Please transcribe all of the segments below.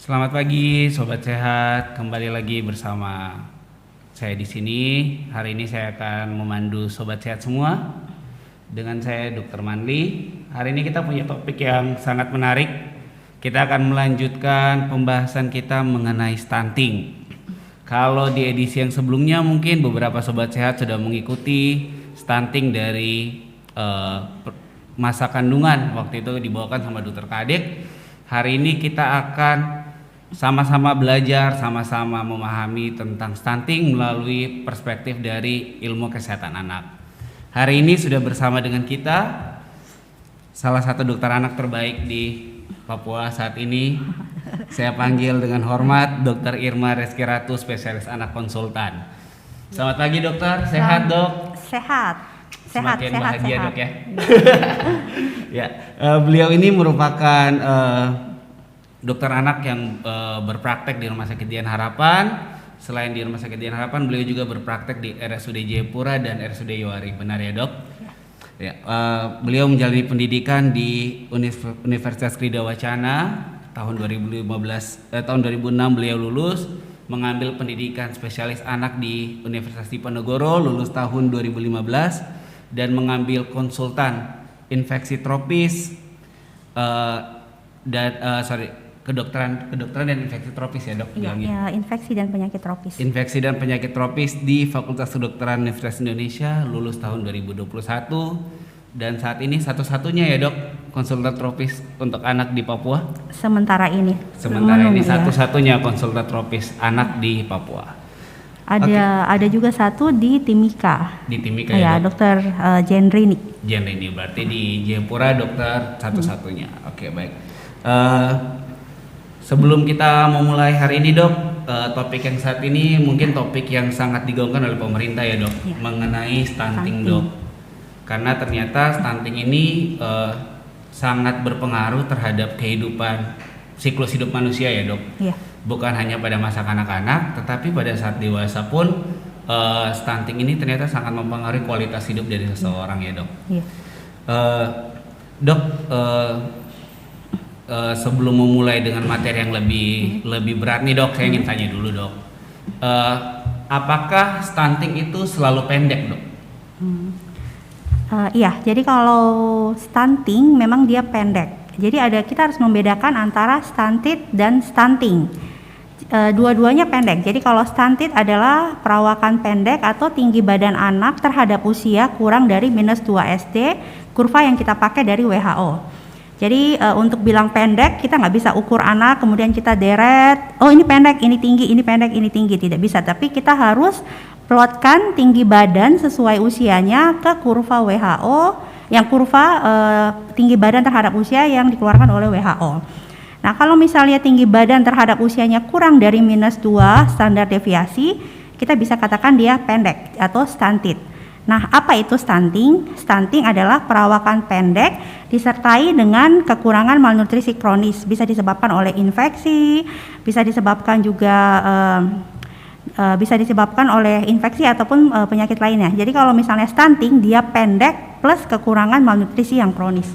Selamat pagi, sobat sehat. Kembali lagi bersama saya di sini. Hari ini saya akan memandu sobat sehat semua. Dengan saya Dr. Manli. Hari ini kita punya topik yang sangat menarik. Kita akan melanjutkan pembahasan kita mengenai stunting. Kalau di edisi yang sebelumnya mungkin beberapa sobat sehat sudah mengikuti stunting dari masa kandungan. Waktu itu dibawakan sama Dr. Kadek. Hari ini kita akan sama-sama belajar, sama-sama memahami tentang stunting melalui perspektif dari ilmu kesehatan anak. Hari ini sudah bersama dengan kita salah satu dokter anak terbaik di Papua saat ini. Saya panggil dengan hormat Dr. Irma Reski Ratu, spesialis anak konsultan. Selamat pagi dokter, sehat dok? Sehat. Semakin bahagia dok ya. Ya, beliau ini merupakan dokter anak yang berpraktek di Rumah Sakit Dian Harapan. Selain di Rumah Sakit Dian Harapan, beliau juga berpraktek di RSUD Jayapura dan RSUD Yowari. Benar ya dok? Ya. Beliau menjalani pendidikan di Universitas Krida Wacana tahun 2006 beliau lulus, mengambil pendidikan spesialis anak di Universitas Diponegoro, lulus tahun 2015 dan mengambil konsultan infeksi tropis kedokteran dan infeksi tropis ya dok? Iya, infeksi dan penyakit tropis. Infeksi dan penyakit tropis di Fakultas Kedokteran Universitas Indonesia, lulus tahun 2021 dan saat ini satu-satunya ya dok konsultan tropis untuk anak di Papua. Sementara ini satu-satunya konsultan tropis anak di Papua. Ada juga satu di Timika. Di Timika ya dok? Dokter Jenrini. Jenrini berarti di Jayapura dokter satu-satunya. Oke, baik. Sebelum kita memulai hari ini dok, topik yang saat ini mungkin topik yang sangat digaungkan oleh pemerintah ya dok, mengenai stunting dok. Karena ternyata stunting ini sangat berpengaruh terhadap kehidupan siklus hidup manusia ya dok. Ya. Bukan hanya pada masa kanak-kanak, tetapi pada saat dewasa pun stunting ini ternyata sangat mempengaruhi kualitas hidup dari seseorang ya dok. Ya. Dok, sebelum memulai dengan materi yang lebih berat nih dok, saya ingin tanya dulu dok, apakah stunting itu selalu pendek dok? Iya, jadi kalau stunting memang dia pendek. Jadi kita harus membedakan antara stunted dan stunting. Dua-duanya pendek. Jadi kalau stunted adalah perawakan pendek atau tinggi badan anak terhadap usia kurang dari -2 SD, kurva yang kita pakai dari WHO. Jadi untuk bilang pendek kita nggak bisa ukur anak kemudian kita deret, oh ini pendek, ini tinggi, ini pendek, ini tinggi, tidak bisa. Tapi kita harus plotkan tinggi badan sesuai usianya ke kurva WHO, yang kurva tinggi badan terhadap usia yang dikeluarkan oleh WHO. Nah kalau misalnya tinggi badan terhadap usianya kurang dari -2 standar deviasi, kita bisa katakan dia pendek atau stunted. Nah, apa itu stunting? Stunting adalah perawakan pendek disertai dengan kekurangan malnutrisi kronis. Bisa disebabkan oleh infeksi, bisa disebabkan juga oleh infeksi ataupun penyakit lainnya. Jadi kalau misalnya stunting, dia pendek plus kekurangan malnutrisi yang kronis.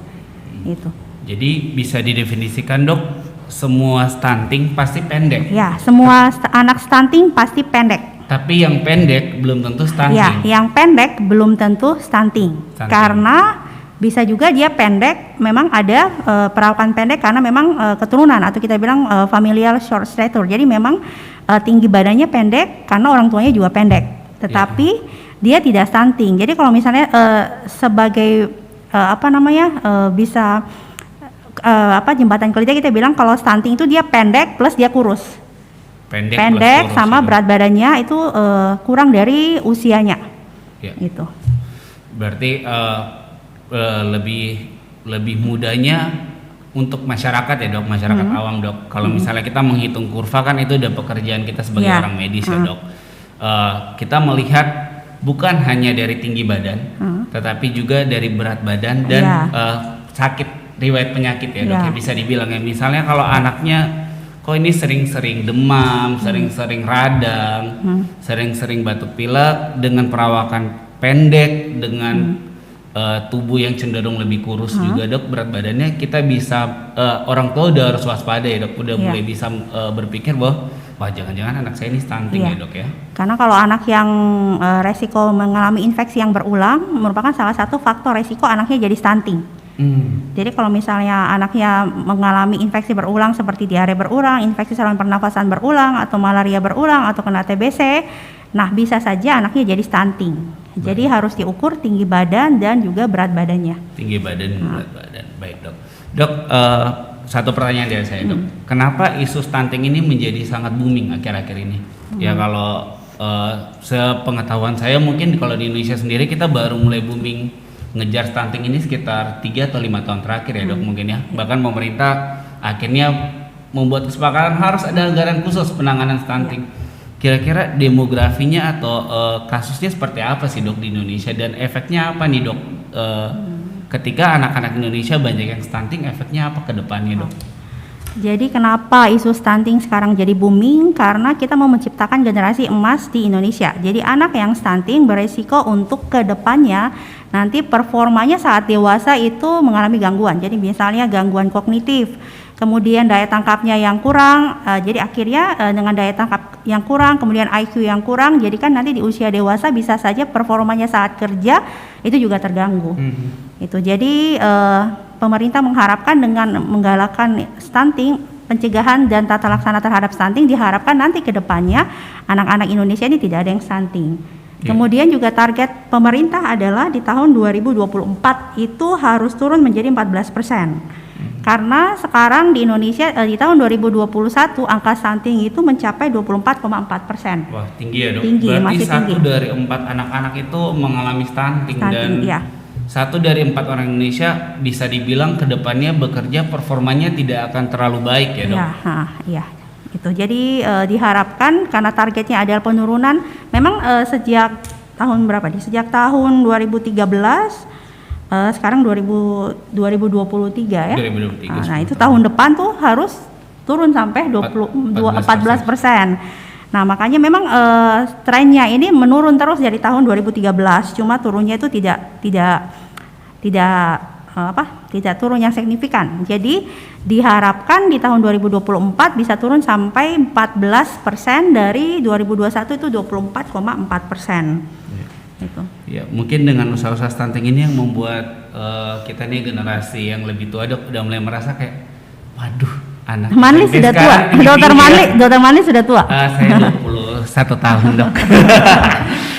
Itu. Jadi bisa didefinisikan dok, semua stunting pasti pendek? Ya, semua anak stunting pasti pendek. Tapi yang pendek belum tentu stunting. Ya, yang pendek belum tentu stunting. Karena bisa juga dia pendek, memang ada perawakan pendek karena memang keturunan atau kita bilang familial short stature. Jadi memang tinggi badannya pendek karena orang tuanya juga pendek. Tetapi dia tidak stunting. Jadi kalau misalnya sebagai bisa jembatan kelita kita bilang kalau stunting itu dia pendek plus dia kurus. Pendek sama berat badannya itu kurang dari usianya. Ya. Itu. Berarti lebih mudahnya untuk masyarakat ya dok, masyarakat awam dok. Kalau misalnya kita menghitung kurva kan itu udah pekerjaan kita sebagai orang medis ya dok. Kita melihat bukan hanya dari tinggi badan, tetapi juga dari berat badan dan sakit, riwayat penyakit ya dok. Ya bisa dibilang ya, misalnya kalau anaknya kok ini sering-sering demam, sering-sering radang, sering-sering batuk pilek dengan perawakan pendek, dengan tubuh yang cenderung lebih kurus juga dok, berat badannya kita bisa orang tua udah harus waspada ya dok, udah mulai bisa berpikir bahwa wah jangan-jangan anak saya ini stunting ya dok ya. Karena kalau anak yang resiko mengalami infeksi yang berulang merupakan salah satu faktor resiko anaknya jadi stunting. Jadi kalau misalnya anaknya mengalami infeksi berulang seperti diare berulang, infeksi saluran pernafasan berulang, atau malaria berulang, atau kena TBC, nah bisa saja anaknya jadi stunting. Jadi harus diukur tinggi badan dan juga berat badannya. Tinggi badan, berat badan. Baik dok. Dok, satu pertanyaan dari saya dok. Kenapa isu stunting ini menjadi sangat booming akhir-akhir ini? Ya kalau sepengetahuan saya mungkin kalau di Indonesia sendiri kita baru mulai booming ngejar stunting ini sekitar 3 atau 5 tahun terakhir ya dok mungkin ya. Bahkan pemerintah akhirnya membuat kesepakatan harus ada anggaran khusus penanganan stunting. Kira-kira demografinya atau kasusnya seperti apa sih dok di Indonesia dan efeknya apa nih dok? Ketika anak-anak Indonesia banyak yang stunting, efeknya apa ke depannya dok? Jadi kenapa isu stunting sekarang jadi booming? Karena kita mau menciptakan generasi emas di Indonesia. Jadi anak yang stunting beresiko untuk ke depannya nanti performanya saat dewasa itu mengalami gangguan. Jadi misalnya gangguan kognitif, kemudian daya tangkapnya yang kurang, jadi akhirnya dengan daya tangkap yang kurang, kemudian IQ yang kurang, jadi kan nanti di usia dewasa bisa saja performanya saat kerja itu juga terganggu. Itu jadi pemerintah mengharapkan dengan menggalakkan stunting, pencegahan dan tata laksana terhadap stunting, diharapkan nanti ke depannya anak-anak Indonesia ini tidak ada yang stunting. Kemudian juga target pemerintah adalah di tahun 2024 itu harus turun menjadi 14%. Karena sekarang di Indonesia di tahun 2021 angka stunting itu mencapai 24,4%. Wah tinggi ya dok. Tinggi, berarti masih 1 tinggi. dari 4 anak-anak itu mengalami stunting dan 1 dari 4 orang Indonesia bisa dibilang kedepannya bekerja performanya tidak akan terlalu baik ya dok. Iya. Itu jadi diharapkan karena targetnya adalah penurunan. Memang sejak tahun berapa nih? Sejak tahun 2013. Sekarang 2023 ya. 2023. Nah itu tahun depan tuh harus turun sampai 14%. Nah makanya memang trennya ini menurun terus dari tahun 2013. Cuma turunnya itu tidak turun yang signifikan. Jadi diharapkan di tahun 2024 bisa turun sampai 14% dari 2021 itu 24,4%. Itu. Ya, mungkin dengan usaha-usaha stunting ini yang membuat kita nih generasi yang lebih tua dok udah mulai merasa kayak, waduh, anak Manli sudah tua. Dokter Manli sudah tua. Saya 21 tahun dok.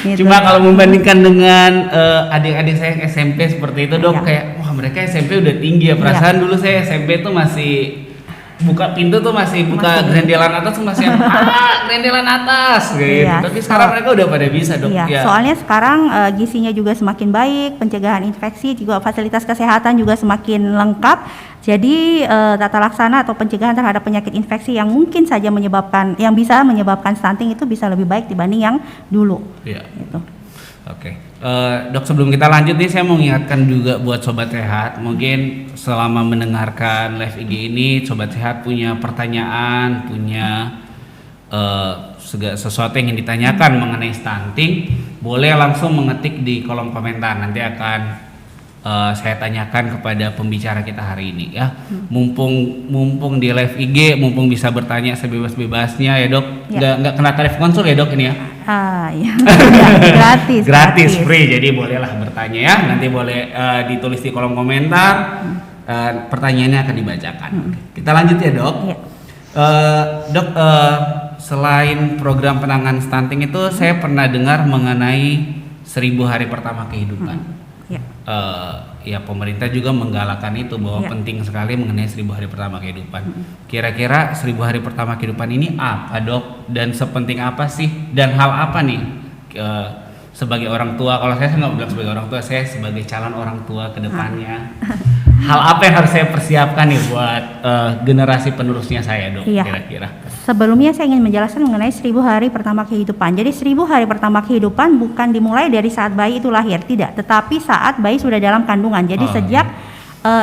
Gitu. Cuma kalau membandingkan dengan adik-adik saya yang SMP seperti itu dok, kayak wah mereka SMP udah tinggi ya. Perasaan dulu saya SMP tuh masih buka pintu tuh masih buka grendelan atas tuh masih grendelan atas gitu. Tapi sekarang mereka udah pada bisa dok. Soalnya sekarang gizinya juga semakin baik, pencegahan infeksi juga fasilitas kesehatan juga semakin lengkap. Jadi tata laksana atau pencegahan terhadap penyakit infeksi yang mungkin saja bisa menyebabkan stunting itu bisa lebih baik dibanding yang dulu. Iya. Gitu. Oke. Dok sebelum kita lanjut nih saya mau mengingatkan juga buat Sobat Sehat, mungkin selama mendengarkan live IG ini Sobat Sehat punya pertanyaan, punya sesuatu yang ingin ditanyakan mengenai stunting, boleh langsung mengetik di kolom komentar, nanti akan saya tanyakan kepada pembicara kita hari ini ya. Mumpung di live IG, mumpung bisa bertanya sebebas-bebasnya ya dok. Nggak kena tarif konsul ya dok ini ya. Iya. gratis free, jadi bolehlah bertanya ya. Nanti boleh ditulis di kolom komentar. Pertanyaannya akan dibacakan. Kita lanjut ya dok. Dok, selain program penanganan stunting itu saya pernah dengar mengenai 1000 hari pertama kehidupan. Ya pemerintah juga menggalakkan itu bahwa penting sekali mengenai 1000 hari pertama kehidupan. Kira-kira 1000 hari pertama kehidupan ini apa dok, dan sepenting apa sih, dan hal apa nih sebagai orang tua? Kalau saya nggak bilang sebagai orang tua, saya sebagai calon orang tua ke depannya. Hal apa yang harus saya persiapkan nih buat generasi penerusnya saya dok kira-kira? Sebelumnya saya ingin menjelaskan mengenai 1000 hari pertama kehidupan. Jadi 1000 hari pertama kehidupan bukan dimulai dari saat bayi itu lahir, tidak, tetapi saat bayi sudah dalam kandungan. Jadi sejak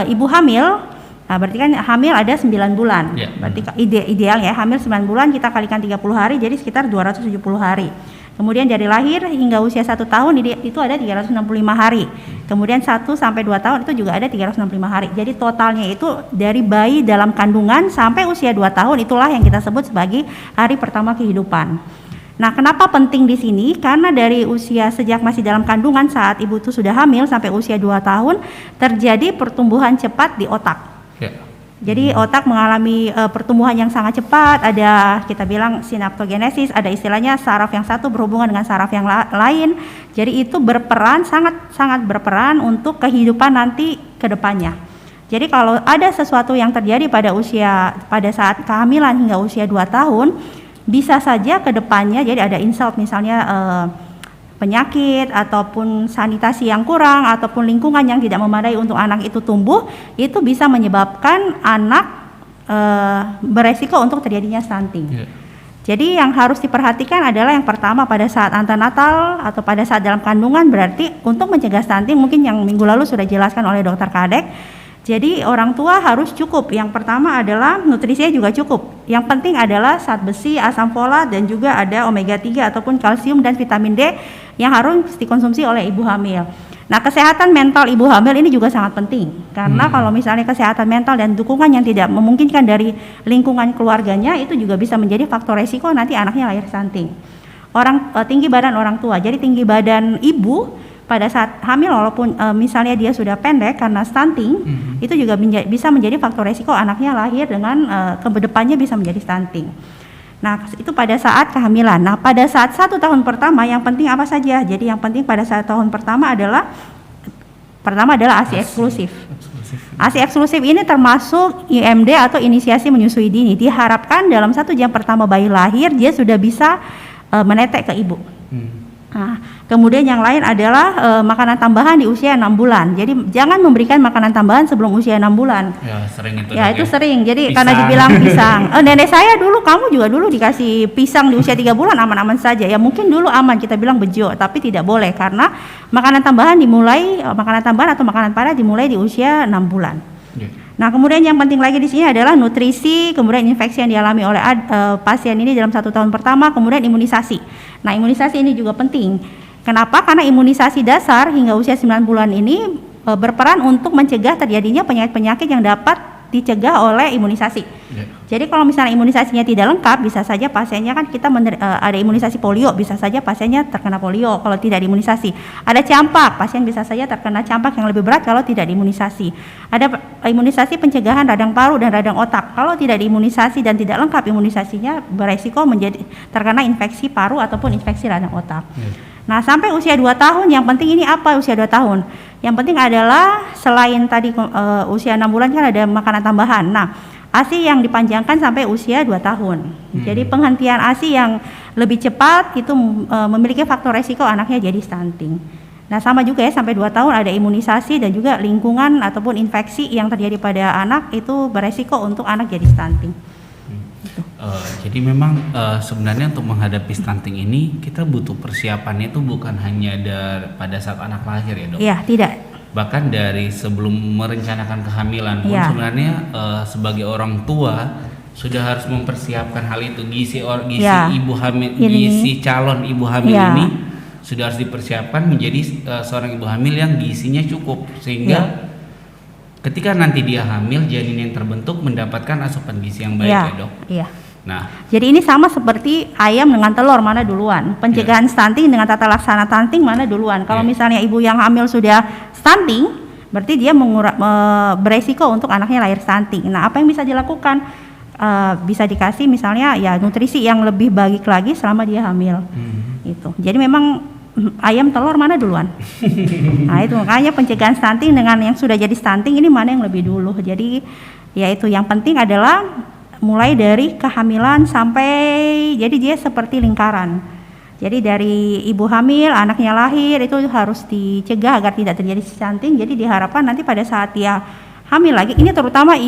ibu hamil, berarti kan hamil ada 9 bulan. Berarti ideal ya, hamil 9 bulan kita kalikan 30 hari jadi sekitar 270 hari. Kemudian dari lahir hingga usia 1 tahun itu ada 365 hari. Kemudian 1 sampai 2 tahun itu juga ada 365 hari. Jadi totalnya itu dari bayi dalam kandungan sampai usia 2 tahun itulah yang kita sebut sebagai hari pertama kehidupan. Nah, kenapa penting di sini? Karena dari usia sejak masih dalam kandungan saat ibu itu sudah hamil sampai usia 2 tahun terjadi pertumbuhan cepat di otak. Jadi otak mengalami pertumbuhan yang sangat cepat, ada kita bilang sinaptogenesis, ada istilahnya saraf yang satu berhubungan dengan saraf yang lain. Jadi itu berperan, sangat berperan untuk kehidupan nanti ke depannya. Jadi kalau ada sesuatu yang terjadi pada saat kehamilan hingga usia 2 tahun, bisa saja ke depannya jadi ada insult misalnya penyakit ataupun sanitasi yang kurang ataupun lingkungan yang tidak memadai untuk anak itu tumbuh, itu bisa menyebabkan anak beresiko untuk terjadinya stunting. Jadi yang harus diperhatikan adalah yang pertama pada saat antenatal atau pada saat dalam kandungan, berarti untuk mencegah stunting mungkin yang minggu lalu sudah dijelaskan oleh Dr. Kadek. Jadi orang tua harus cukup. Yang pertama adalah nutrisinya juga cukup. Yang penting adalah zat besi, asam folat dan juga ada omega 3 ataupun kalsium dan vitamin D yang harus dikonsumsi oleh ibu hamil. Nah, kesehatan mental ibu hamil ini juga sangat penting. Karena kalau misalnya kesehatan mental dan dukungan yang tidak memungkinkan dari lingkungan keluarganya itu juga bisa menjadi faktor resiko nanti anaknya lahir stunting. Tinggi badan orang tua. Jadi tinggi badan ibu pada saat hamil walaupun misalnya dia sudah pendek karena stunting, itu juga bisa menjadi faktor resiko anaknya lahir dengan kedepannya bisa menjadi stunting. Nah, itu pada saat kehamilan. Nah, pada saat 1 tahun pertama yang penting apa saja? Jadi yang penting pada saat tahun pertama adalah ASI eksklusif. ASI eksklusif ini termasuk IMD atau inisiasi menyusui dini. Diharapkan dalam 1 jam pertama bayi lahir dia sudah bisa menetek ke ibu. Nah, kemudian yang lain adalah makanan tambahan di usia 6 bulan. Jadi jangan memberikan makanan tambahan sebelum usia 6 bulan. Ya, sering itu. Ya, itu sering. Jadi pisang. karena dibilang pisang. Nenek saya dulu, kamu juga dulu dikasih pisang di usia 3 bulan aman-aman saja. Ya mungkin dulu aman, kita bilang bejo, tapi tidak boleh karena makanan tambahan atau makanan padat dimulai di usia 6 bulan. Nah, kemudian yang penting lagi di sini adalah nutrisi, kemudian infeksi yang dialami oleh pasien ini dalam 1 tahun pertama, kemudian imunisasi. Nah, imunisasi ini juga penting. Kenapa? Karena imunisasi dasar hingga usia 9 bulan ini berperan untuk mencegah terjadinya penyakit-penyakit yang dapat dicegah oleh imunisasi. Jadi kalau misalnya imunisasinya tidak lengkap, bisa saja pasiennya kan kita ada imunisasi polio, bisa saja pasiennya terkena polio kalau tidak diimunisasi. Ada campak, pasien bisa saja terkena campak yang lebih berat kalau tidak diimunisasi. Ada imunisasi pencegahan radang paru dan radang otak. Kalau tidak diimunisasi dan tidak lengkap imunisasinya, beresiko terkena infeksi paru ataupun infeksi radang otak. Nah, sampai usia 2 tahun, yang penting ini apa usia 2 tahun? Yang penting adalah selain tadi usia 6 bulan kan ada makanan tambahan. Nah, ASI yang dipanjangkan sampai usia 2 tahun. Jadi penghentian ASI yang lebih cepat itu memiliki faktor resiko anaknya jadi stunting. Nah, sama juga ya, sampai 2 tahun ada imunisasi dan juga lingkungan ataupun infeksi yang terjadi pada anak itu beresiko untuk anak jadi stunting. Jadi memang sebenarnya untuk menghadapi stunting ini kita butuh persiapannya itu bukan hanya pada saat anak lahir ya, Dok? Iya, tidak. Bahkan dari sebelum merencanakan kehamilan pun sebenarnya sebagai orang tua sudah harus mempersiapkan hal itu. Gizi ibu hamil, gizi calon ibu hamil ini sudah harus dipersiapkan menjadi seorang ibu hamil yang gizinya cukup sehingga ketika nanti dia hamil, janin yang terbentuk mendapatkan asupan gizi yang baik ya, Dok? Iya. Nah, jadi ini sama seperti ayam dengan telur, mana duluan? Pencegahan stunting dengan tata laksana stunting mana duluan? Kalau misalnya ibu yang hamil sudah stunting, berarti dia beresiko untuk anaknya lahir stunting. Nah, apa yang bisa dilakukan? Bisa dikasih misalnya ya nutrisi yang lebih baik lagi selama dia hamil. Itu. Jadi memang ayam telur mana duluan? Nah, itu makanya pencegahan stunting dengan yang sudah jadi stunting ini mana yang lebih dulu. Jadi ya itu yang penting adalah mulai dari kehamilan sampai, jadi dia seperti lingkaran. Jadi dari ibu hamil, anaknya lahir itu harus dicegah agar tidak terjadi stunting. Jadi diharapkan nanti pada saat dia hamil lagi, ini terutama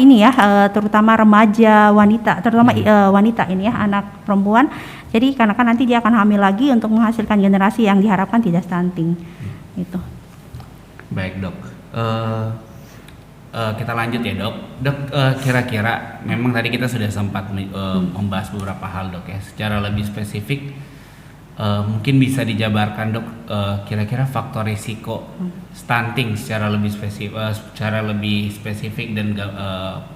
terutama remaja wanita, terutama wanita ini ya, anak perempuan. Jadi karena kan nanti dia akan hamil lagi untuk menghasilkan generasi yang diharapkan tidak stunting. Itu. Baik, Dok. Kita lanjut ya, Dok. Dok, kira-kira memang tadi kita sudah sempat membahas beberapa hal, Dok ya. Secara lebih spesifik, Mungkin bisa dijabarkan dok, kira-kira faktor risiko stunting secara lebih spesifik dan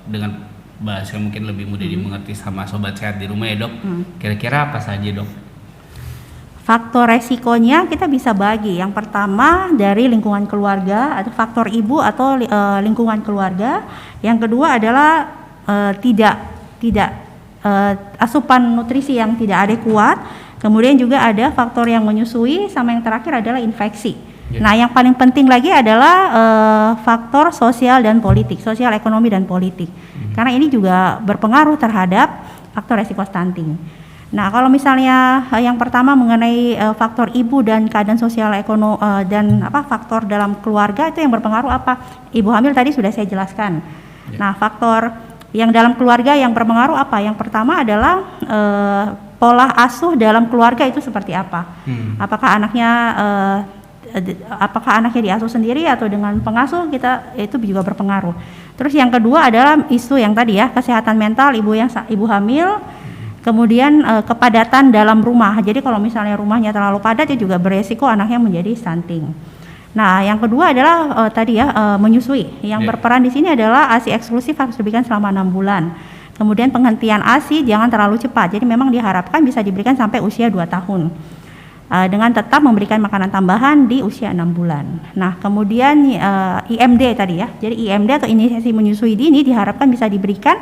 dengan bahasa yang mungkin lebih mudah dimengerti sama sobat sehat di rumah ya dok. Kira-kira apa saja dok? Faktor resikonya kita bisa bagi. Yang pertama dari lingkungan keluarga atau faktor ibu atau lingkungan keluarga. Yang kedua adalah asupan nutrisi yang tidak adekuat. Kemudian juga ada faktor yang menyusui, sama yang terakhir adalah infeksi. Nah, yang paling penting lagi adalah faktor sosial dan politik, sosial ekonomi dan politik. Karena ini juga berpengaruh terhadap faktor resiko stunting. Nah, kalau misalnya yang pertama mengenai faktor ibu dan keadaan sosial ekonomi dan faktor dalam keluarga itu yang berpengaruh apa? Ibu hamil tadi sudah saya jelaskan. Nah, faktor yang dalam keluarga yang berpengaruh apa? Yang pertama adalah pola asuh dalam keluarga itu seperti apa? Apakah anaknya diasuh sendiri atau dengan pengasuh, itu juga berpengaruh. Terus yang kedua adalah isu yang tadi ya, kesehatan mental ibu hamil, kemudian kepadatan dalam rumah. Jadi kalau misalnya rumahnya terlalu padat, ya juga beresiko anaknya menjadi stunting. Nah, yang kedua adalah menyusui. Yang berperan di sini adalah ASI eksklusif harus diberikan selama 6 bulan. Kemudian penghentian ASI jangan terlalu cepat. Jadi memang diharapkan bisa diberikan sampai usia 2 tahun. Dengan tetap memberikan makanan tambahan di usia 6 bulan. Nah, kemudian IMD tadi ya. Jadi IMD atau inisiasi menyusui dini diharapkan bisa diberikan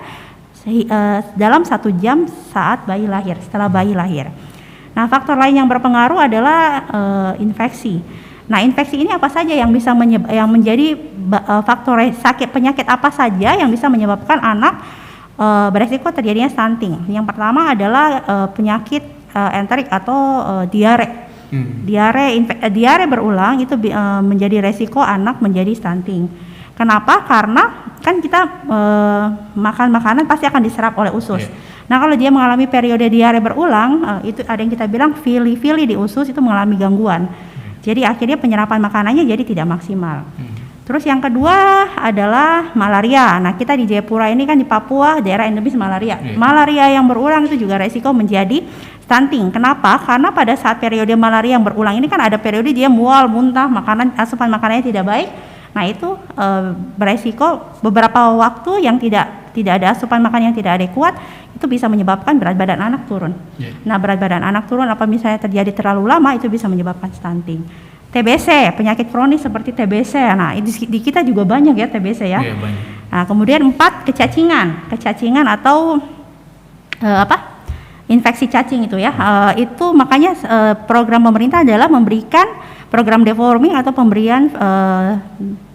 dalam 1 jam saat bayi lahir, setelah bayi lahir. Nah, faktor lain yang berpengaruh adalah infeksi. Nah, infeksi ini apa saja yang bisa menjadi faktor penyakit apa saja yang bisa menyebabkan anak beresiko terjadinya stunting. Yang pertama adalah penyakit enterik atau diare. Diare berulang itu menjadi resiko anak menjadi stunting. Kenapa? Karena kan kita makan makanan pasti akan diserap oleh usus. Nah, kalau dia mengalami periode diare berulang, itu ada yang kita bilang fili di usus itu mengalami gangguan. Jadi akhirnya penyerapan makanannya jadi tidak maksimal. Terus yang kedua adalah malaria. Nah, kita di Jayapura ini kan di Papua daerah endemis malaria. Malaria yang berulang itu juga resiko menjadi stunting. Kenapa? Karena pada saat periode malaria yang berulang ini kan ada periode dia mual, muntah, asupan makanannya tidak baik. Nah, itu beresiko beberapa waktu yang tidak ada asupan makan yang tidak adekuat, itu bisa menyebabkan berat badan anak turun. Nah, berat badan anak turun apa misalnya terjadi terlalu lama itu bisa menyebabkan stunting. TBC, penyakit kronis seperti TBC. Nah, di kita juga banyak ya TBC ya. Banyak. Nah, kemudian 4 kecacingan atau infeksi cacing itu ya. Itu makanya program pemerintah adalah memberikan program deworming atau pemberian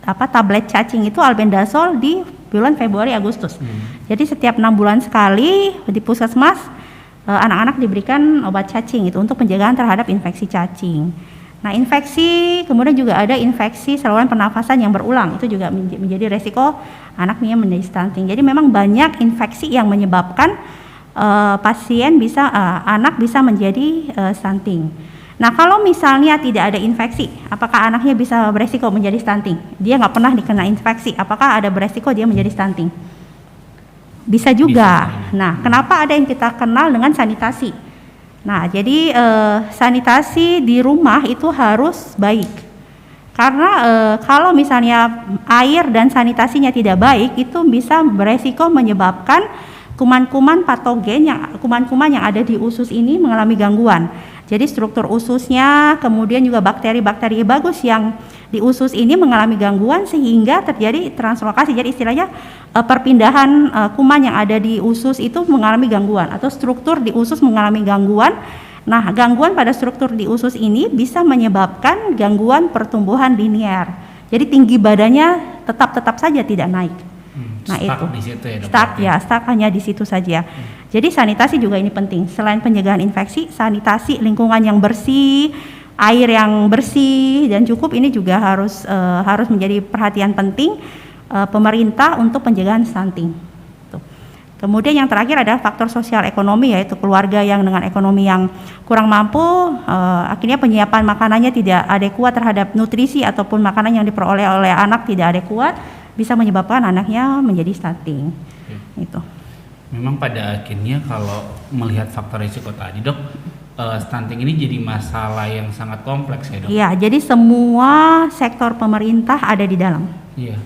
tablet cacing itu albendazole di bulan Februari Agustus. Jadi setiap 6 bulan sekali di puskesmas anak-anak diberikan obat cacing itu untuk penjagaan terhadap infeksi cacing. Nah, infeksi, kemudian juga ada infeksi saluran pernafasan yang berulang, itu juga menjadi resiko anaknya menjadi stunting. Jadi memang banyak infeksi yang menyebabkan anak bisa menjadi stunting. Nah, kalau misalnya tidak ada infeksi, apakah anaknya bisa beresiko menjadi stunting? Dia nggak pernah dikena infeksi, apakah ada beresiko dia menjadi stunting? Bisa juga. Nah, kenapa ada yang kita kenal dengan sanitasi? Nah, jadi sanitasi di rumah itu harus baik. Karena kalau misalnya air dan sanitasinya tidak baik, itu bisa beresiko menyebabkan kuman-kuman patogen kuman-kuman yang ada di usus ini mengalami gangguan. Jadi struktur ususnya, kemudian juga bakteri-bakteri bagus yang di usus ini mengalami gangguan sehingga terjadi translokasi. Jadi istilahnya perpindahan kuman yang ada di usus itu mengalami gangguan atau struktur di usus mengalami gangguan. Nah, gangguan pada struktur di usus ini bisa menyebabkan gangguan pertumbuhan linier. Jadi tinggi badannya tetap saja tidak naik. Nah, itu di situ ya, stuck hanya di situ saja. Jadi sanitasi juga ini penting. Selain pencegahan infeksi, sanitasi lingkungan yang bersih, air yang bersih dan cukup ini juga harus menjadi perhatian penting pemerintah untuk pencegahan stunting. Tuh. Kemudian yang terakhir adalah faktor sosial ekonomi, yaitu keluarga yang dengan ekonomi yang kurang mampu, akhirnya penyiapan makanannya tidak adekuat terhadap nutrisi ataupun makanan yang diperoleh oleh anak tidak adekuat, bisa menyebabkan anaknya menjadi stunting. Itu. Memang pada akhirnya kalau melihat faktor risiko tadi dok, stunting ini jadi masalah yang sangat kompleks ya dok? Iya, jadi semua sektor pemerintah ada di dalam. Iya.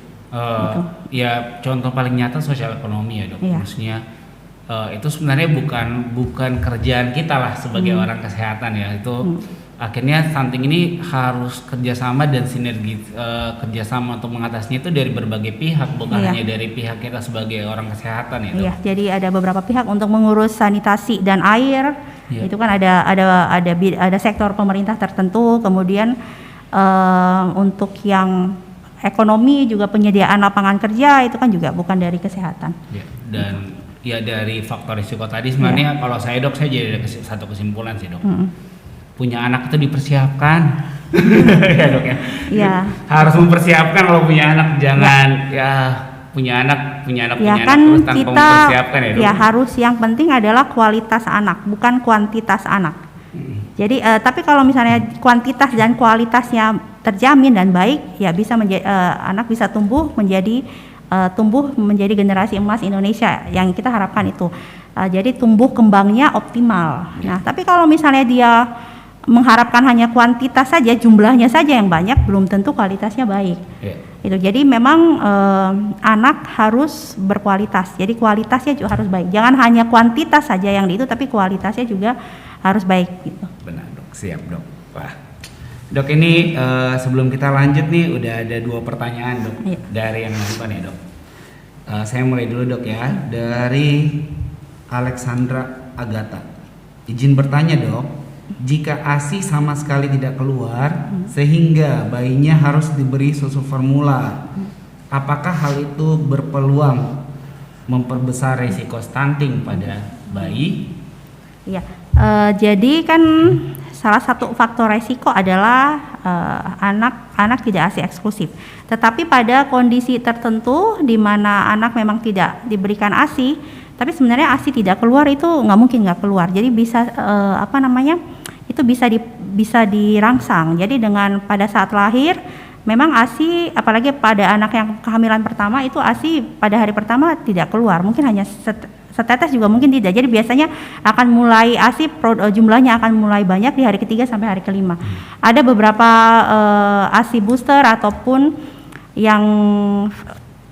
Ya contoh paling nyata sosial ekonomi ya dok. Iya. Maksudnya itu sebenarnya bukan kerjaan kita lah sebagai orang kesehatan ya. Itu akhirnya stunting ini harus kerjasama dan sinergi kerjasama untuk mengatasinya itu dari berbagai pihak, bukan Iya. hanya dari pihak kita sebagai orang kesehatan ya dok. Iya, jadi ada beberapa pihak untuk mengurus sanitasi dan air. Iya. Itu kan ada sektor pemerintah tertentu, kemudian untuk yang ekonomi juga penyediaan lapangan kerja itu kan juga bukan dari kesehatan. Ya, dan ya dari faktor risiko tadi sebenarnya kalau saya dok, saya jadi ada satu kesimpulan sih dok. Punya anak itu dipersiapkan. Ya dok ya. Iya. Harus mempersiapkan kalau punya anak, jangan ya punya anak Ya kan terus tanpa kita mempersiapkan ya dok. ya harus, yang penting adalah kualitas anak, bukan kuantitas anak. Jadi tapi kalau misalnya kuantitas dan kualitasnya terjamin dan baik, ya bisa anak bisa tumbuh menjadi generasi emas Indonesia yang kita harapkan itu. Jadi tumbuh kembangnya optimal. Nah, tapi kalau misalnya dia mengharapkan hanya kuantitas saja, jumlahnya saja yang banyak, belum tentu kualitasnya baik. Ya. Itu jadi memang anak harus berkualitas. Jadi kualitasnya juga harus baik. Jangan hanya kuantitas saja yang itu, tapi kualitasnya juga harus baik gitu. Benar dok, siap dok. Wah, dok ini sebelum kita lanjut nih udah ada 2 pertanyaan dok. Iya. Dari yang nonton ya dok. Saya mulai dulu dok ya, dari Alexandra Agatha. Izin bertanya dok, jika ASI sama sekali tidak keluar sehingga bayinya harus diberi susu formula, apakah hal itu berpeluang memperbesar risiko stunting pada bayi? Iya. Jadi kan salah satu faktor resiko adalah anak tidak ASI eksklusif. Tetapi pada kondisi tertentu di mana anak memang tidak diberikan ASI, tapi sebenarnya ASI tidak keluar, itu nggak mungkin nggak keluar. Jadi bisa itu bisa dirangsang. Jadi dengan pada saat lahir memang ASI, apalagi pada anak yang kehamilan pertama, itu ASI pada hari pertama tidak keluar, mungkin hanya setetes juga mungkin tidak. Jadi biasanya akan mulai ASI jumlahnya akan mulai banyak di hari ketiga sampai hari kelima. Ada beberapa ASI booster ataupun yang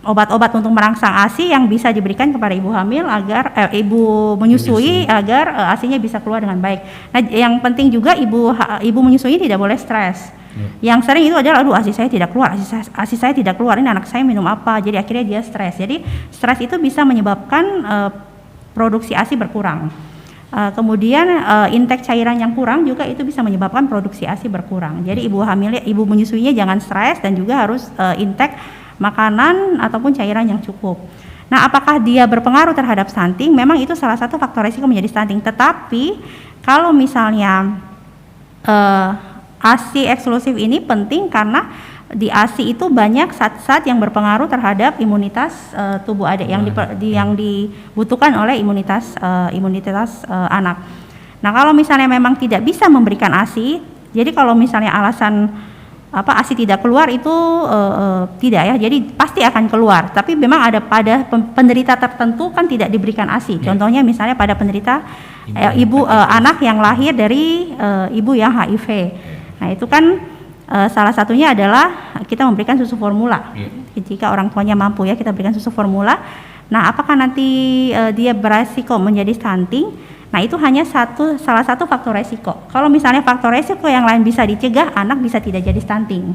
obat-obat untuk merangsang ASI yang bisa diberikan kepada ibu hamil agar ibu menyusui agar ASI-nya bisa keluar dengan baik. Nah, yang penting juga ibu menyusui tidak boleh stres. Yang sering itu adalah, aduh ASI saya tidak keluar, ASI saya tidak keluar, ini anak saya minum apa? Jadi akhirnya dia stres. Jadi stres itu bisa menyebabkan produksi ASI berkurang. Kemudian intake cairan yang kurang juga itu bisa menyebabkan produksi ASI berkurang. Jadi ibu menyusuinya jangan stres dan juga harus intake makanan ataupun cairan yang cukup. Nah, apakah dia berpengaruh terhadap stunting? Memang itu salah satu faktor risiko menjadi stunting. Tetapi kalau misalnya ASI eksklusif ini penting karena di ASI itu banyak zat-zat yang berpengaruh terhadap imunitas tubuh adik yang dibutuhkan oleh imunitas anak. Nah, kalau misalnya memang tidak bisa memberikan ASI, jadi kalau misalnya alasan ASI tidak keluar itu tidak ya, jadi pasti akan keluar. Tapi memang ada pada penderita tertentu kan tidak diberikan ASI. Contohnya misalnya pada penderita anak yang lahir dari ibu yang HIV. Nah, itu kan salah satunya adalah kita memberikan susu formula. Jika orang tuanya mampu ya, kita berikan susu formula. Nah, apakah nanti dia beresiko menjadi stunting? Nah, itu hanya salah satu faktor resiko. Kalau misalnya faktor resiko yang lain bisa dicegah, anak bisa tidak jadi stunting.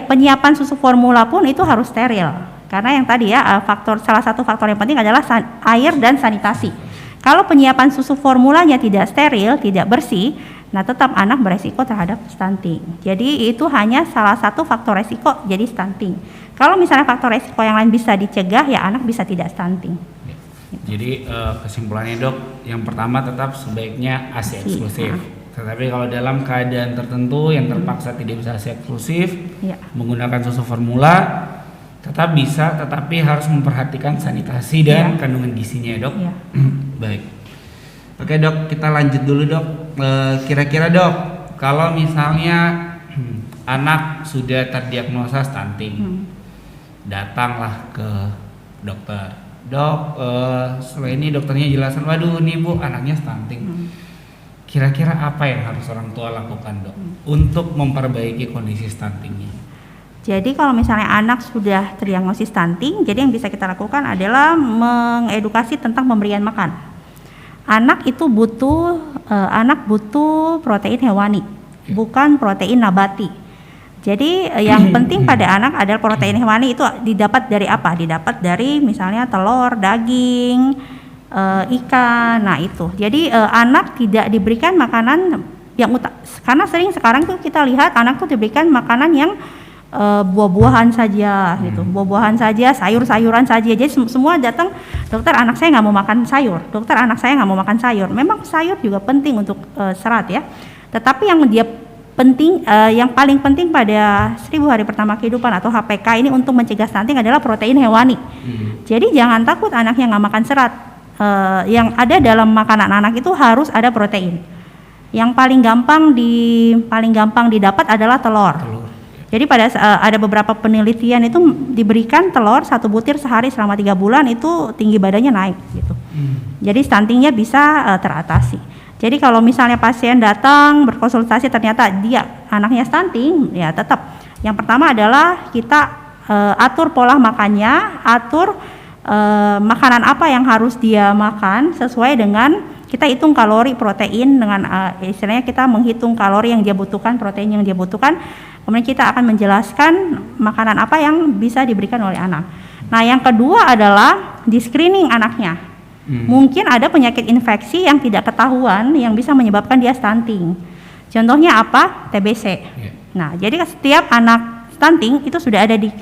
Penyiapan susu formula pun itu harus steril. Karena yang tadi ya, salah satu faktor yang penting adalah air dan sanitasi. Kalau penyiapan susu formulanya tidak steril, tidak bersih, nah tetap anak beresiko terhadap stunting. Jadi itu hanya salah satu faktor resiko jadi stunting. Kalau misalnya faktor resiko yang lain bisa dicegah, ya anak bisa tidak stunting. Jadi kesimpulannya dok, yang pertama tetap sebaiknya ASI eksklusif. Tetapi kalau dalam keadaan tertentu yang terpaksa tidak bisa ASI eksklusif, menggunakan susu formula tetap bisa, tetapi harus memperhatikan sanitasi dan kandungan gizinya ya dok. Baik. Oke dok, kita lanjut dulu dok. Kira-kira dok, kalau misalnya anak sudah terdiagnosa stunting, datanglah ke dokter. Dok, setelah ini dokternya jelasin, waduh nih bu anaknya stunting. kira-kira apa yang harus orang tua lakukan, Dok, untuk memperbaiki kondisi stuntingnya? Jadi kalau misalnya anak sudah terdiagnosis stunting, jadi yang bisa kita lakukan adalah mengedukasi tentang pemberian makan. Anak butuh protein hewani, bukan protein nabati. Jadi yang penting pada anak adalah protein hewani itu didapat dari apa? Didapat dari misalnya telur, daging, ikan. Nah itu. Jadi anak tidak diberikan makanan yang karena sering sekarang tuh kita lihat anak tuh diberikan makanan yang buah-buahan saja gitu, buah-buahan saja, sayur-sayuran saja. Jadi semua datang, dokter anak saya nggak mau makan sayur, dokter anak saya nggak mau makan sayur. Memang sayur juga penting untuk serat ya. Tetapi yang paling penting pada 1000 hari pertama kehidupan atau HPK ini untuk mencegah stunting adalah protein hewani. Jadi jangan takut anaknya nggak makan serat. Yang ada dalam makanan anak itu harus ada protein. Yang paling gampang didapat adalah telur. Jadi ada beberapa penelitian itu diberikan telur 1 butir sehari selama 3 bulan itu tinggi badannya naik gitu. Jadi stuntingnya bisa teratasi. Jadi kalau misalnya pasien datang berkonsultasi ternyata dia anaknya stunting, ya tetap yang pertama adalah kita atur pola makannya, atur makanan apa yang harus dia makan sesuai dengan kita hitung kalori protein dengan istilahnya kita menghitung kalori yang dia butuhkan, protein yang dia butuhkan. Kemudian kita akan menjelaskan makanan apa yang bisa diberikan oleh anak. Nah, yang kedua adalah di screening anaknya. Mungkin ada penyakit infeksi yang tidak ketahuan yang bisa menyebabkan dia stunting. Contohnya apa? TBC. Nah, jadi setiap anak stunting itu sudah ada di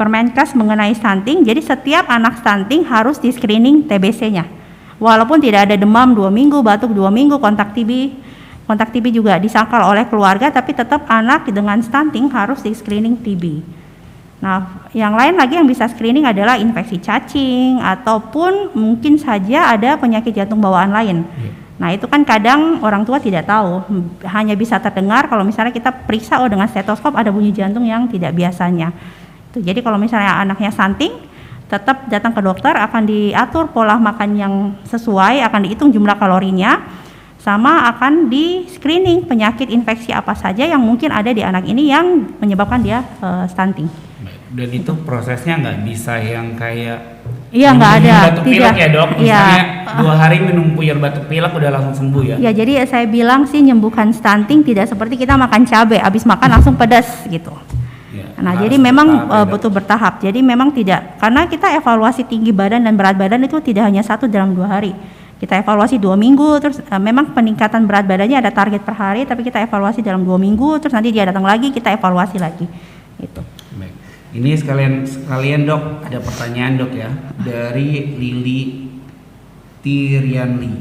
Permenkes mengenai stunting. Jadi setiap anak stunting harus di screening TBC-nya. Walaupun tidak ada demam 2 minggu, batuk 2 minggu, kontak TB juga disangkal oleh keluarga, tapi tetap anak dengan stunting harus di screening TB. Nah, yang lain lagi yang bisa screening adalah infeksi cacing ataupun mungkin saja ada penyakit jantung bawaan lain. Nah, itu kan kadang orang tua tidak tahu, hanya bisa terdengar kalau misalnya kita periksa dengan stetoskop ada bunyi jantung yang tidak biasanya. Jadi kalau misalnya anaknya stunting, tetap datang ke dokter, akan diatur pola makan yang sesuai, akan dihitung jumlah kalorinya, sama akan di screening penyakit infeksi apa saja yang mungkin ada di anak ini yang menyebabkan dia stunting. Dan itu prosesnya nggak bisa yang kayak nggak ada, batuk pilek ya dok, misalnya 2 hari minum puyur batuk pilek udah langsung sembuh ya? Ya jadi saya bilang sih nyembuhkan stunting tidak seperti kita makan cabai, habis makan langsung pedas gitu. Nah, jadi memang butuh bertahap. Jadi memang tidak, karena kita evaluasi tinggi badan dan berat badan itu tidak hanya 1 dalam 2 hari. Kita evaluasi 2 minggu, terus memang peningkatan berat badannya ada target per hari, tapi kita evaluasi dalam 2 minggu, terus nanti dia datang lagi, kita evaluasi lagi. Gitu. Baik. Ini sekalian dok, ada pertanyaan dok ya, dari Lili Tirianli.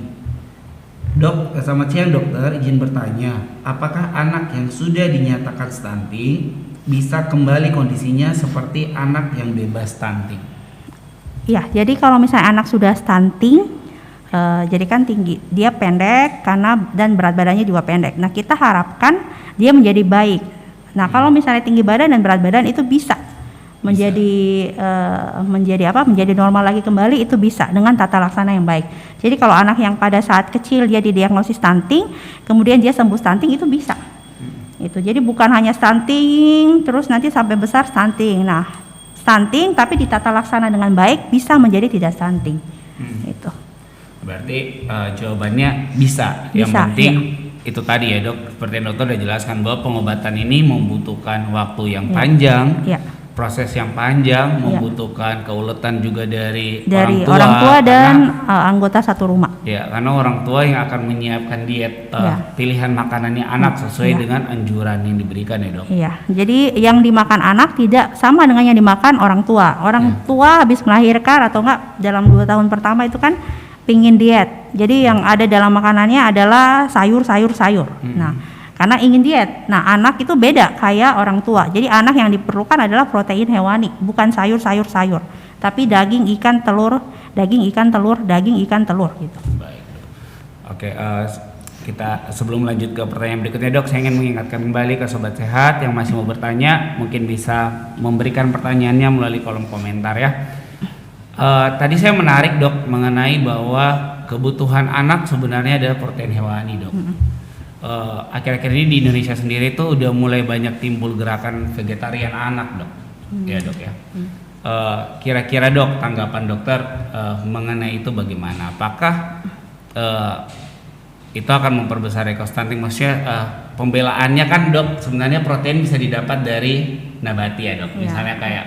Dok, selamat siang dokter, izin bertanya, apakah anak yang sudah dinyatakan stunting bisa kembali kondisinya seperti anak yang bebas stunting? Ya, jadi kalau misalnya anak sudah stunting, jadi kan tinggi, dia pendek dan berat badannya juga pendek. Nah, kita harapkan dia menjadi baik. Nah, kalau misalnya tinggi badan dan berat badan itu bisa menjadi normal lagi kembali, itu bisa dengan tata laksana yang baik. Jadi kalau anak yang pada saat kecil dia didiagnosis stunting, kemudian dia sembuh stunting, itu bisa. Itu jadi bukan hanya stunting terus nanti sampai besar stunting. Nah, stunting tapi ditata laksana dengan baik bisa menjadi tidak stunting. Itu. Berarti jawabannya bisa. Yang penting itu tadi ya dok, seperti yang dokter udah jelaskan bahwa pengobatan ini membutuhkan waktu yang panjang, proses yang panjang, membutuhkan keuletan juga dari orang tua dan anggota satu rumah. Ya, karena orang tua yang akan menyiapkan diet pilihan makanannya anak sesuai dengan anjuran yang diberikan ya dok. Iya, jadi yang dimakan anak tidak sama dengan yang dimakan orang tua. Orang tua habis melahirkan atau enggak dalam 2 tahun pertama itu kan pingin diet. Jadi yang ada dalam makanannya adalah sayur. Nah, karena ingin diet. Nah, anak itu beda kayak orang tua. Jadi anak yang diperlukan adalah protein hewani, bukan sayur, tapi daging, ikan, telur gitu. Baik. Oke, kita sebelum lanjut ke pertanyaan berikutnya dok, saya ingin mengingatkan kembali ke sobat sehat yang masih mau bertanya, mungkin bisa memberikan pertanyaannya melalui kolom komentar ya. Tadi saya menarik dok mengenai bahwa kebutuhan anak sebenarnya adalah protein hewani, Dok. Akhir-akhir ini di Indonesia sendiri tuh udah mulai banyak timbul gerakan vegetarian anak, Dok. Ya, Dok ya. Kira-kira Dok, tanggapan dokter mengenai itu bagaimana? Apakah itu akan memperbesar resiko stunting? Maksudnya pembelaannya kan, Dok, sebenarnya protein bisa didapat dari nabati ya, Dok. Misalnya kayak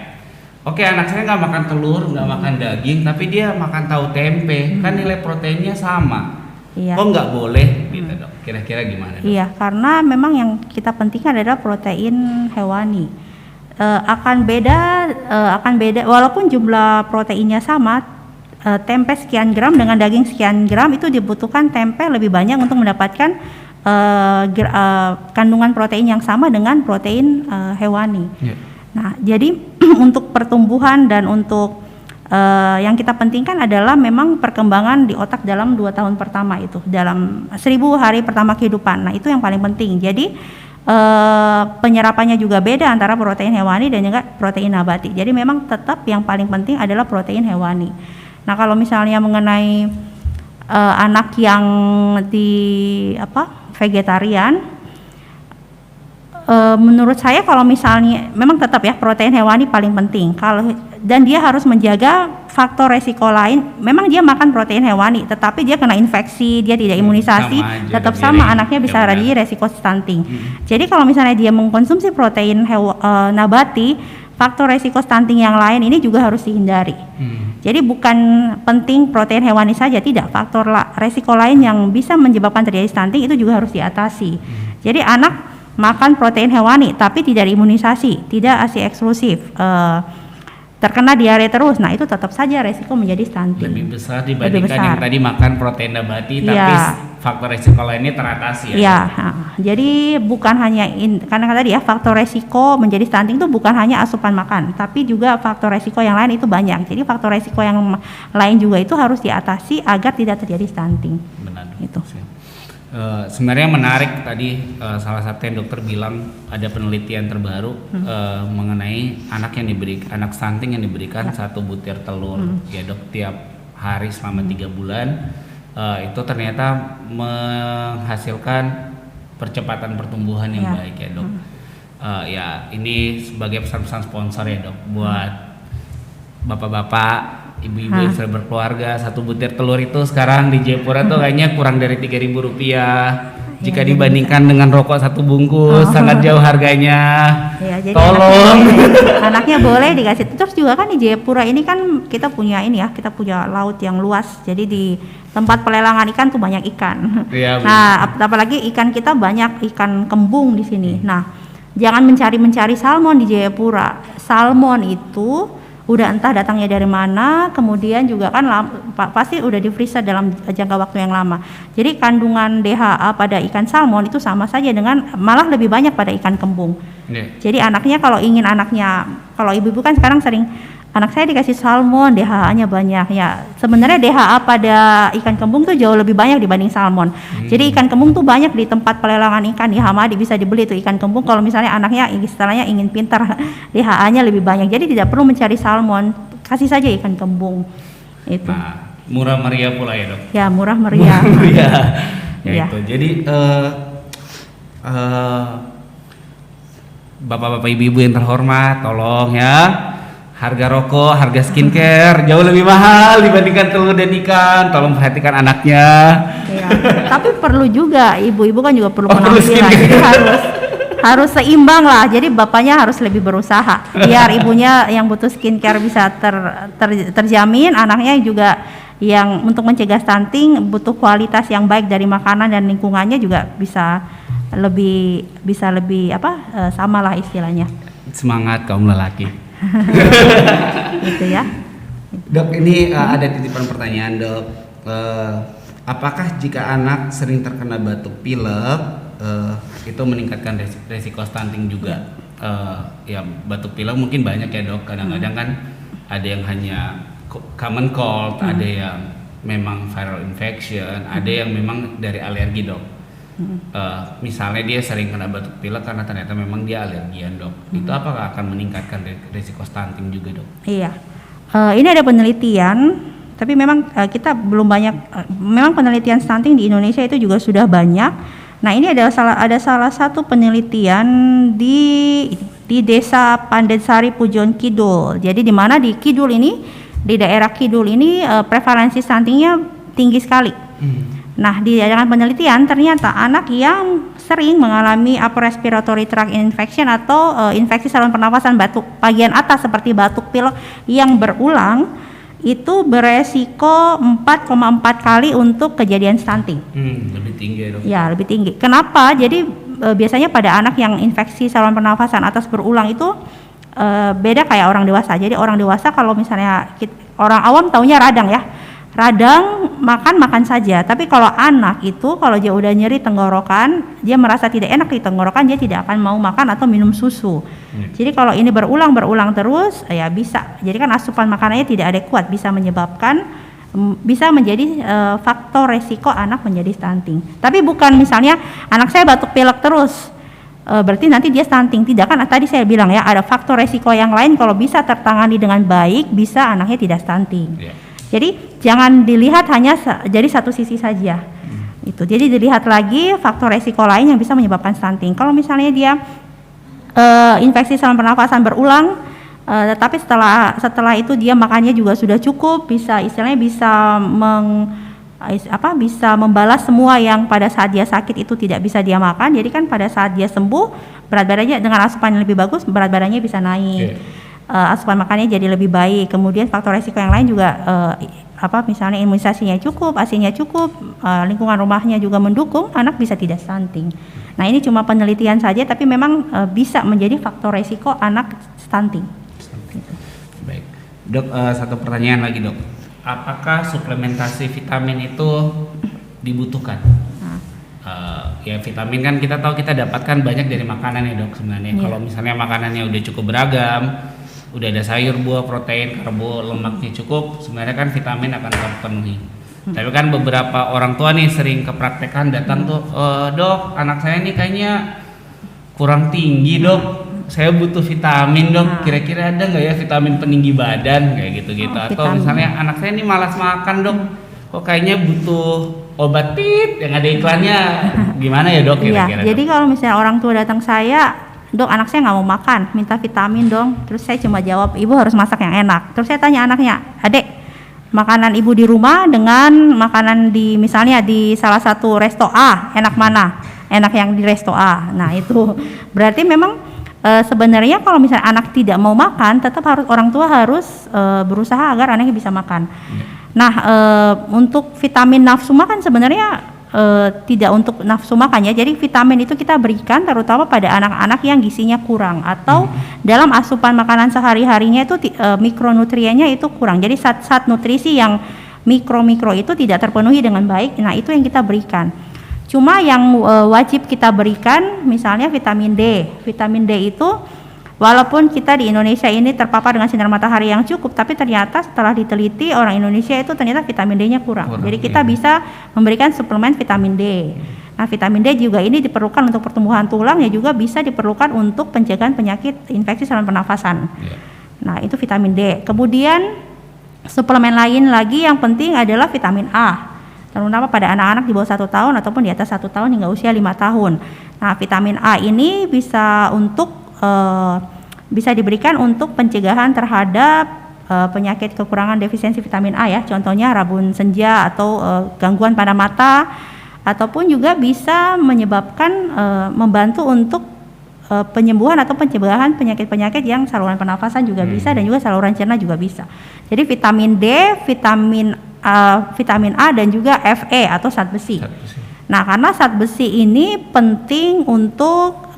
oke, anak saya nggak makan telur, nggak makan daging, tapi dia makan tahu tempe, kan nilai proteinnya sama. Kok nggak boleh gitu, Dok? Kira-kira gimana, Dok? Iya, karena memang yang kita pentingkan adalah protein hewani. Akan beda walaupun jumlah proteinnya sama. Tempe sekian gram dengan daging sekian gram itu dibutuhkan tempe lebih banyak untuk mendapatkan kandungan protein yang sama dengan protein hewani. Nah, jadi untuk pertumbuhan dan untuk yang kita pentingkan adalah memang perkembangan di otak dalam 2 tahun pertama itu, dalam 1000 hari pertama kehidupan. Nah, itu yang paling penting. Jadi penyerapannya juga beda antara protein hewani dan juga protein nabati. Jadi memang tetap yang paling penting adalah protein hewani. Nah, kalau misalnya mengenai anak yang vegetarian, menurut saya kalau misalnya memang tetap ya protein hewani paling penting. Dan dia harus menjaga faktor resiko lain. Memang dia makan protein hewani, tetapi dia kena infeksi, dia tidak imunisasi, tetap sama anaknya bisa jadi resiko stunting. Jadi kalau misalnya dia mengkonsumsi protein nabati, faktor resiko stunting yang lain ini juga harus dihindari. Jadi bukan penting protein hewani saja, tidak. Faktor resiko lain yang bisa menyebabkan terjadi stunting itu juga harus diatasi. Jadi anak makan protein hewani tapi tidak diimunisasi, tidak ASI eksklusif, terkena diare terus, nah itu tetap saja resiko menjadi stunting. Lebih besar dibandingkan yang tadi makan protein nabati tapi faktor resiko lainnya teratasi ya. Iya, jadi bukan hanya karena tadi ya faktor resiko menjadi stunting itu bukan hanya asupan makan, tapi juga faktor resiko yang lain itu banyak. Jadi faktor resiko yang lain juga itu harus diatasi agar tidak terjadi stunting. Benar. Itu. Sebenarnya menarik tadi salah satu yang dokter bilang ada penelitian terbaru mengenai anak stunting yang diberikan 1 butir telur ya, Dok, tiap hari selama 3 bulan. Itu ternyata menghasilkan percepatan pertumbuhan yang baik ya, Dok. Ya ini sebagai pesan-pesan sponsor ya, Dok, buat bapak-bapak, ibu-ibu yang sudah berkeluarga. 1 butir telur itu sekarang di Jayapura tuh kayaknya kurang dari Rp3.000 jika dibandingkan dengan rokok 1 bungkus. Sangat jauh harganya. Ya, jadi tolong anaknya boleh dikasih. Terus juga kan di Jayapura ini kan kita punya kita punya laut yang luas, jadi di tempat pelelangan ikan tuh banyak ikan. Ya, nah, apalagi ikan kita banyak ikan kembung di sini. Nah, jangan mencari salmon di Jayapura. Salmon itu udah entah datangnya dari mana, kemudian juga kan pasti udah di freezer dalam jangka waktu yang lama. Jadi kandungan DHA pada ikan salmon itu sama saja dengan malah lebih banyak pada ikan kembung. Jadi kalau ibu-ibu kan sekarang sering anak saya dikasih salmon, DHA-nya banyak ya. Sebenarnya DHA pada ikan kembung tuh jauh lebih banyak dibanding salmon. Jadi ikan kembung tuh banyak di tempat pelelangan ikan di Hamadi, bisa dibeli tuh ikan kembung. Kalau misalnya anaknya istilahnya ingin pintar, DHA-nya lebih banyak. Jadi tidak perlu mencari salmon, kasih saja ikan kembung. Itu. Nah, murah meriah pula ya, Dok. Ya, murah meriah. Ya itu. Jadi bapak-bapak ibu-ibu yang terhormat, tolong ya. Harga rokok, harga skincare jauh lebih mahal dibandingkan telur dan ikan. Tolong perhatikan anaknya. Ya, tapi perlu juga, ibu-ibu kan juga perlu penampilan. Jadi harus seimbang lah. Jadi bapaknya harus lebih berusaha biar ibunya yang butuh skincare bisa terjamin, anaknya juga yang untuk mencegah stunting butuh kualitas yang baik dari makanan dan lingkungannya juga bisa lebih sama lah istilahnya. Semangat kaum lelaki. Gitu ya. Dok, ini ada titipan pertanyaan, Dok. Apakah jika anak sering terkena batuk pilek itu meningkatkan resiko stunting juga? Ya batuk pilek mungkin banyak ya, Dok. Kadang-kadang kan ada yang hanya common cold, ada yang memang viral infection, ada yang memang dari alergi, Dok. Misalnya dia sering kena batuk pilek karena ternyata memang dia alergian, Dok. Itu apakah akan meningkatkan risiko stunting juga, Dok? Iya. Ini ada penelitian Tapi memang kita belum banyak. Memang penelitian stunting di Indonesia itu juga sudah banyak. Nah, ini ada salah satu penelitian di Desa Pandetsari Pujon Kidul. Jadi di mana di Kidul ini, di daerah Kidul ini prevalensi stuntingnya tinggi sekali. Nah, di dalam penelitian ternyata anak yang sering mengalami upper respiratory tract infection atau infeksi saluran pernafasan bagian atas seperti batuk pilek yang berulang itu beresiko 4,4 kali untuk kejadian stunting. Lebih tinggi ya, Dok? Ya, lebih tinggi. Kenapa? Jadi biasanya pada anak yang infeksi saluran pernafasan atas berulang itu beda kayak orang dewasa. Jadi orang dewasa kalau misalnya orang awam taunya radang ya. Radang makan saja. Tapi kalau anak itu kalau dia udah nyeri tenggorokan, dia merasa tidak enak di tenggorokan, dia tidak akan mau makan atau minum susu. Jadi kalau ini berulang terus ya bisa. Jadi kan asupan makanannya tidak adekuat, bisa menjadi faktor resiko anak menjadi stunting. Tapi bukan misalnya anak saya batuk pilek terus berarti nanti dia stunting. Tidak, kan tadi saya bilang ya ada faktor resiko yang lain, kalau bisa tertangani dengan baik bisa anaknya tidak stunting. Jadi jangan dilihat hanya jadi satu sisi saja. Itu. Jadi dilihat lagi faktor resiko lain yang bisa menyebabkan stunting. Kalau misalnya dia infeksi saluran pernafasan berulang, tapi setelah itu dia makannya juga sudah cukup, bisa membalas semua yang pada saat dia sakit itu tidak bisa dia makan. Jadi kan pada saat dia sembuh, berat badannya dengan asupan yang lebih bagus, berat badannya bisa naik. Asupan makannya jadi lebih baik. Kemudian faktor resiko yang lain juga misalnya imunisasinya cukup, ASI-nya cukup, lingkungan rumahnya juga mendukung, anak bisa tidak stunting. Nah, ini cuma penelitian saja, tapi memang bisa menjadi faktor resiko anak stunting. Baik, Dok, satu pertanyaan lagi, Dok. Apakah suplementasi vitamin itu dibutuhkan? Ya vitamin kan kita tahu kita dapatkan banyak dari makanan ya, Dok, sebenarnya. Kalau misalnya makanannya udah cukup beragam, udah ada sayur, buah, protein, karbo, lemaknya cukup, sebenarnya kan vitamin akan terpenuhi. Tapi kan beberapa orang tua nih sering kepraktekan datang tuh, Dok, anak saya nih kayaknya kurang tinggi, Dok, saya butuh vitamin, Dok, kira-kira ada nggak ya vitamin peninggi badan kayak gitu-gitu. Atau misalnya anak saya nih malas makan, Dok, kok kayaknya butuh obat pit yang ada iklannya, gimana ya, Dok, kira-kira? Jadi kalau misalnya orang tua datang saya, Dok, anak saya nggak mau makan, minta vitamin dong. Terus saya cuma jawab, ibu harus masak yang enak. Terus saya tanya anaknya, adek, makanan ibu di rumah dengan makanan misalnya di salah satu resto A, enak mana? Enak yang di resto A. Nah, itu berarti memang sebenarnya kalau misalnya anak tidak mau makan, tetap orang tua harus berusaha agar anaknya bisa makan. Nah, untuk vitamin nafsu makan sebenarnya tidak untuk nafsu makan ya. Jadi vitamin itu kita berikan terutama pada anak-anak yang gizinya kurang atau dalam asupan makanan sehari-harinya itu mikronutriennya itu kurang. Jadi zat nutrisi yang mikro itu tidak terpenuhi dengan baik. Nah, itu yang kita berikan. Cuma yang wajib kita berikan misalnya vitamin D. Vitamin D itu walaupun kita di Indonesia ini terpapar dengan sinar matahari yang cukup, tapi ternyata setelah diteliti orang Indonesia itu ternyata vitamin D-nya kurang. Jadi kita bisa memberikan suplemen vitamin D. Nah, vitamin D juga ini diperlukan untuk pertumbuhan tulang, ya juga bisa diperlukan untuk pencegahan penyakit infeksi saluran pernafasan. Nah, itu vitamin D. Kemudian suplemen lain lagi yang penting adalah vitamin A. Terutama pada anak-anak di bawah 1 tahun ataupun di atas 1 tahun hingga usia 5 tahun. Nah, vitamin A ini bisa diberikan untuk pencegahan terhadap penyakit kekurangan defisiensi vitamin A ya, contohnya rabun senja atau gangguan pada mata, ataupun juga bisa menyebabkan membantu untuk penyembuhan atau pencegahan penyakit-penyakit yang saluran pernafasan juga bisa, dan juga saluran cerna juga bisa. Jadi vitamin D, vitamin A dan juga Fe atau zat besi. Nah, karena zat besi ini penting untuk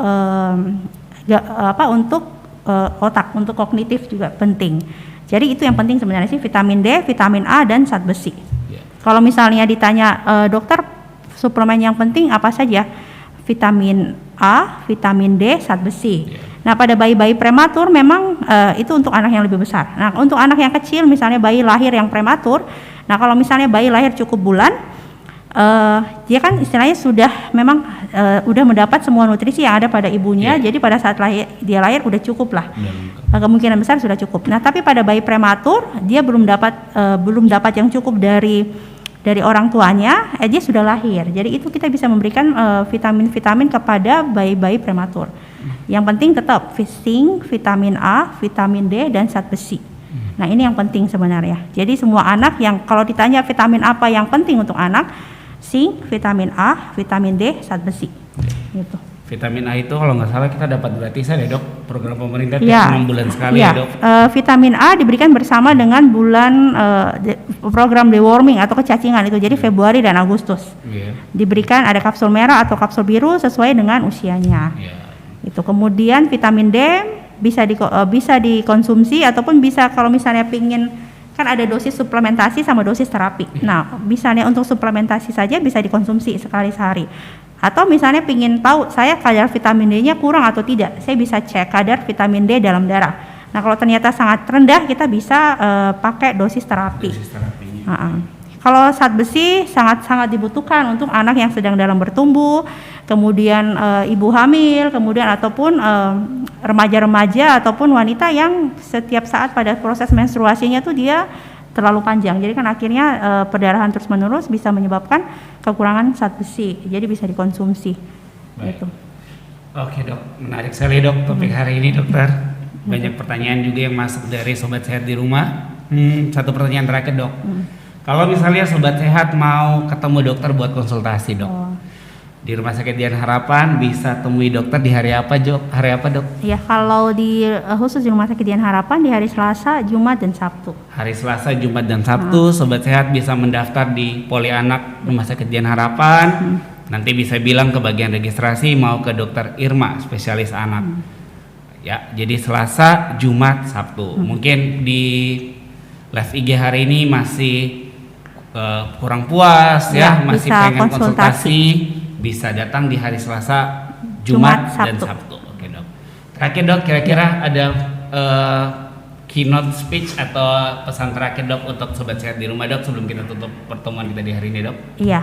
otak, untuk kognitif juga penting. Jadi itu yang penting sebenarnya sih, vitamin D, vitamin A dan zat besi. Kalau misalnya ditanya dokter suplemen yang penting apa saja? Vitamin A, vitamin D, zat besi. Nah, pada bayi-bayi prematur memang itu untuk anak yang lebih besar. Nah, untuk anak yang kecil misalnya bayi lahir yang prematur, nah kalau misalnya bayi lahir cukup bulan, Dia kan istilahnya sudah memang udah mendapat semua nutrisi yang ada pada ibunya, jadi pada saat dia lahir udah cukup lah, kemungkinan besar sudah cukup. Nah tapi pada bayi prematur dia belum dapat yang cukup dari orang tuanya, dia sudah lahir. Jadi itu kita bisa memberikan vitamin-vitamin kepada bayi-bayi prematur. Yang penting tetap zinc, vitamin A, vitamin D dan zat besi. Nah ini yang penting sebenarnya. Jadi semua anak yang kalau ditanya vitamin apa yang penting untuk anak, zinc, vitamin A, vitamin D, zat besi. Gitu. Vitamin A itu kalau nggak salah kita dapat gratisan ya dok, program pemerintah tiap 6 bulan sekali ya dok. Vitamin A diberikan bersama dengan bulan program deworming atau kecacingan itu, jadi Februari dan Agustus. Diberikan ada kapsul merah atau kapsul biru sesuai dengan usianya. Itu kemudian vitamin D bisa dikonsumsi ataupun bisa kalau misalnya pingin, kan ada dosis suplementasi sama dosis terapi. Nah, misalnya untuk suplementasi saja bisa dikonsumsi sekali sehari. Atau misalnya pingin tahu saya kadar vitamin D-nya kurang atau tidak, saya bisa cek kadar vitamin D dalam darah. Nah, kalau ternyata sangat rendah, kita bisa pakai dosis terapi. Kalau zat besi sangat-sangat dibutuhkan untuk anak yang sedang dalam bertumbuh, kemudian ibu hamil, kemudian ataupun remaja-remaja ataupun wanita yang setiap saat pada proses menstruasinya tuh dia terlalu panjang. Jadi kan akhirnya perdarahan terus-menerus bisa menyebabkan kekurangan zat besi. Jadi bisa dikonsumsi. Gitu. Oke dok, menarik sekali dok topik hari ini dokter. Banyak pertanyaan juga yang masuk dari sobat sehat di rumah. Satu pertanyaan terakhir dok. Kalau misalnya sobat sehat mau ketemu dokter buat konsultasi dok, di Rumah Sakit Dian Harapan bisa temui dokter di hari apa dok? Ya kalau khusus di Rumah Sakit Dian Harapan di hari Selasa, Jumat dan Sabtu. Hari Selasa, Jumat dan Sabtu, sobat sehat bisa mendaftar di Poli Anak Rumah Sakit Dian Harapan. Nanti bisa bilang ke bagian registrasi mau ke dokter Irma, spesialis anak. Ya, jadi Selasa, Jumat, Sabtu. Mungkin di live IG hari ini masih kurang puas ya masih pengen konsultasi, bisa datang di hari Selasa, Jumat dan Sabtu. Oke dok. Terakhir dok, kira-kira ada keynote speech atau pesan terakhir dok untuk sobat sehat di rumah dok sebelum kita tutup pertemuan kita di hari ini dok? Iya,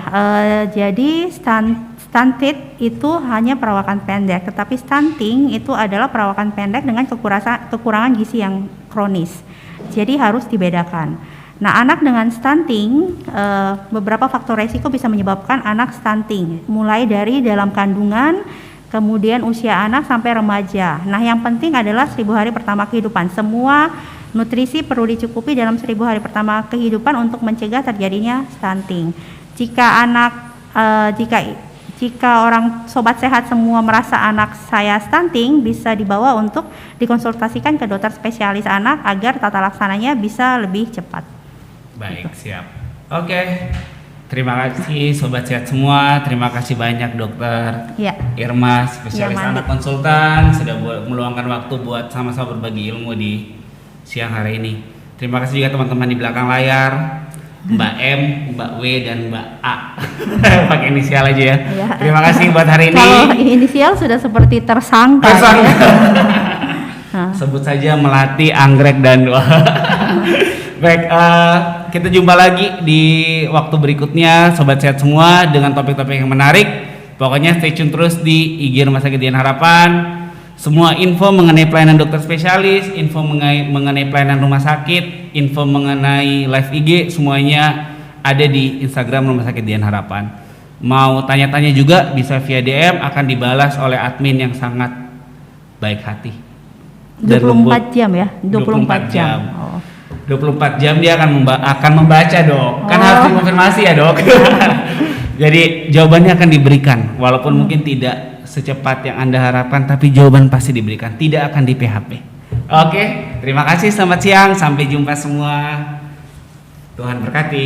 jadi stunted itu hanya perawakan pendek, tetapi stunting itu adalah perawakan pendek dengan kekurangan gizi yang kronis. Jadi harus dibedakan. Nah, anak dengan stunting, beberapa faktor resiko bisa menyebabkan anak stunting, mulai dari dalam kandungan, kemudian usia anak sampai remaja. Nah, yang penting adalah 1000 hari pertama kehidupan. Semua nutrisi perlu dicukupi dalam 1000 hari pertama kehidupan untuk mencegah terjadinya stunting. Jika orang sobat sehat semua merasa anak saya stunting, bisa dibawa untuk dikonsultasikan ke dokter spesialis anak agar tata laksananya bisa lebih cepat. Baik, siap. Oke. Terima kasih sobat sehat semua. Terima kasih banyak dokter Irma, spesialis anak konsultan, sudah meluangkan waktu buat sama-sama berbagi ilmu di siang hari ini. Terima kasih juga teman-teman di belakang layar, Mbak M, Mbak W dan Mbak A. Pakai inisial aja ya. Terima kasih buat hari ini. Kalau inisial sudah seperti tersangka. Sebut saja Melati, Anggrek dan baik, kita jumpa lagi di waktu berikutnya sobat sehat semua dengan topik-topik yang menarik. Pokoknya stay tune terus di IG Rumah Sakit Dian Harapan. Semua info mengenai pelayanan dokter spesialis, info mengenai pelayanan rumah sakit, info mengenai live IG, semuanya ada di Instagram Rumah Sakit Dian Harapan. Mau tanya-tanya juga bisa via DM, akan dibalas oleh admin yang sangat baik hati. 24 jam ya? 24 jam. 24 jam dia akan membaca dok. Kan harus dikonfirmasi ya dok. Jadi jawabannya akan diberikan, walaupun mungkin tidak secepat yang Anda harapkan, tapi jawaban pasti diberikan, tidak akan di PHP. Oke, terima kasih, selamat siang, sampai jumpa semua. Tuhan berkati.